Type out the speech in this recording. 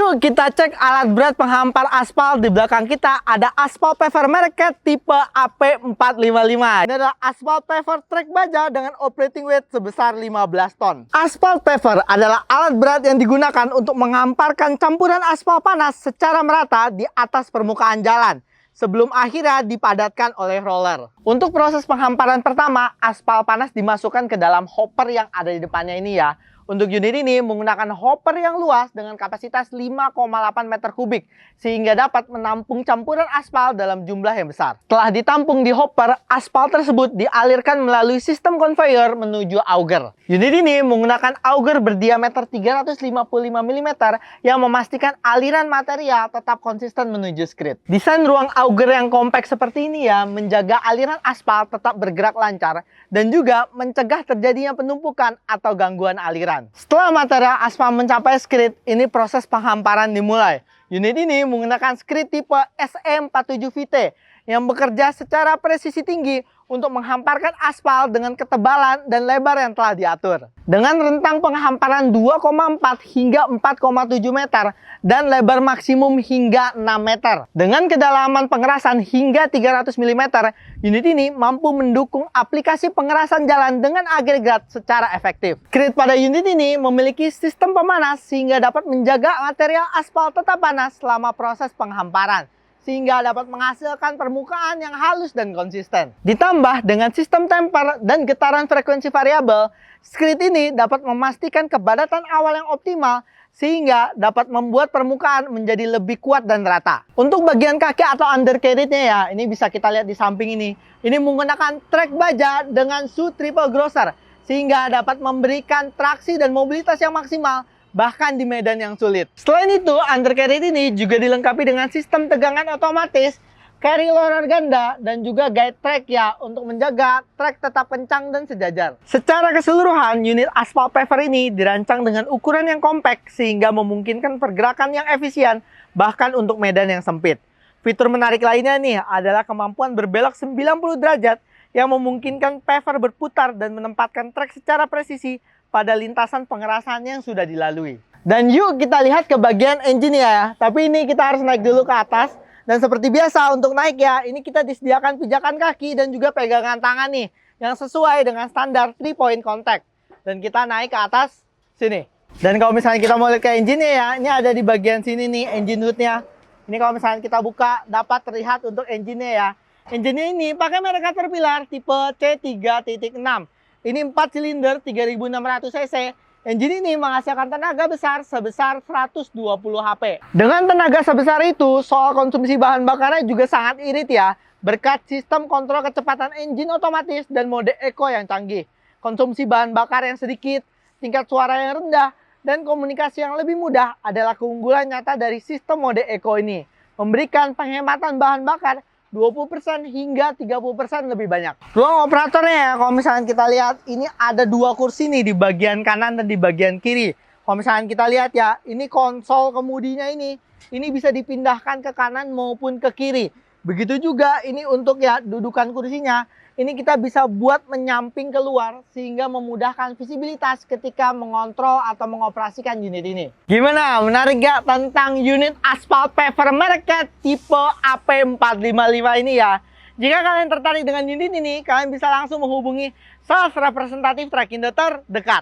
Yuk kita cek alat berat penghampar aspal. Di belakang kita ada aspal paver merek CAT tipe AP455. Ini adalah aspal paver trek baja dengan operating weight sebesar 15 ton. Aspal paver adalah alat berat yang digunakan untuk menghamparkan campuran aspal panas secara merata di atas permukaan jalan sebelum akhirnya dipadatkan oleh roller. Untuk proses penghamparan pertama, aspal panas dimasukkan ke dalam hopper yang ada di depannya ini ya. Untuk unit ini menggunakan hopper yang luas dengan kapasitas 5,8 meter kubik sehingga dapat menampung campuran aspal dalam jumlah yang besar. Setelah ditampung di hopper, aspal tersebut dialirkan melalui sistem conveyor menuju auger. Unit ini menggunakan auger berdiameter 355 mm yang memastikan aliran material tetap konsisten menuju skrid. Desain ruang auger yang kompak seperti ini ya menjaga aliran aspal tetap bergerak lancar dan juga mencegah terjadinya penumpukan atau gangguan aliran. Setelah material aspal mencapai skrid, ini proses penghamparan dimulai. Unit ini menggunakan skrid tipe SE47VT yang bekerja secara presisi tinggi untuk menghamparkan aspal dengan ketebalan dan lebar yang telah diatur. Dengan rentang penghamparan 2,4 hingga 4,7 meter dan lebar maksimum hingga 6 meter. Dengan kedalaman pengerasan hingga 300 mm, unit ini mampu mendukung aplikasi pengerasan jalan dengan agregat secara efektif. Skrid pada unit ini memiliki sistem pemanas sehingga dapat menjaga material aspal tetap panas selama proses penghamparan, sehingga dapat menghasilkan permukaan yang halus dan konsisten. Ditambah dengan sistem temper dan getaran frekuensi variabel, skrid ini dapat memastikan kepadatan awal yang optimal sehingga dapat membuat permukaan menjadi lebih kuat dan rata. Untuk bagian kaki atau undercarriage-nya ya, ini bisa kita lihat di samping ini. Ini menggunakan trek baja dengan SU triple grosser sehingga dapat memberikan traksi dan mobilitas yang maksimal bahkan di medan yang sulit. Selain itu, undercarriage ini juga dilengkapi dengan sistem tegangan otomatis, carry loader ganda, dan juga guide track ya untuk menjaga trek tetap kencang dan sejajar. Secara keseluruhan, unit aspal paver ini dirancang dengan ukuran yang kompak sehingga memungkinkan pergerakan yang efisien bahkan untuk medan yang sempit. Fitur menarik lainnya nih adalah kemampuan berbelok 90 derajat yang memungkinkan paver berputar dan menempatkan trek secara presisi pada lintasan pengerasan yang sudah dilalui. Dan yuk kita lihat ke bagian engine ya. Tapi ini kita harus naik dulu ke atas. Dan seperti biasa untuk naik ya, ini kita disediakan pijakan kaki dan juga pegangan tangan nih yang sesuai dengan standar 3-point contact. Dan kita naik ke atas sini. Dan kalau misalnya kita mau lihat ke engine-nya ya, ini ada di bagian sini nih engine hood-nya. Ini kalau misalnya kita buka dapat terlihat untuk engine-nya ya. Engine-nya ini pakai merek Caterpillar tipe C3.6. Ini 4 silinder 3600 cc. Engine ini menghasilkan tenaga besar sebesar 120 HP. Dengan tenaga sebesar itu, soal konsumsi bahan bakarnya juga sangat irit ya. Berkat sistem kontrol kecepatan engine otomatis dan mode eco yang canggih. Konsumsi bahan bakar yang sedikit, tingkat suara yang rendah, dan komunikasi yang lebih mudah adalah keunggulan nyata dari sistem mode eco ini. Memberikan penghematan bahan bakar 20% hingga 30% lebih banyak. Ruang operatornya ya, kalau misalnya kita lihat, ini ada 2 kursi nih di bagian kanan dan di bagian kiri. Kalau misalnya kita lihat ya, ini konsol kemudinya ini bisa dipindahkan ke kanan maupun ke kiri. Begitu juga ini untuk ya dudukan kursinya. Ini kita bisa buat menyamping keluar sehingga memudahkan visibilitas ketika mengontrol atau mengoperasikan unit ini. Gimana? Menarik gak tentang unit aspal paver merek CAT tipe AP455 ini ya? Jika kalian tertarik dengan unit ini, kalian bisa langsung menghubungi sales representatif Trek Indo terdekat.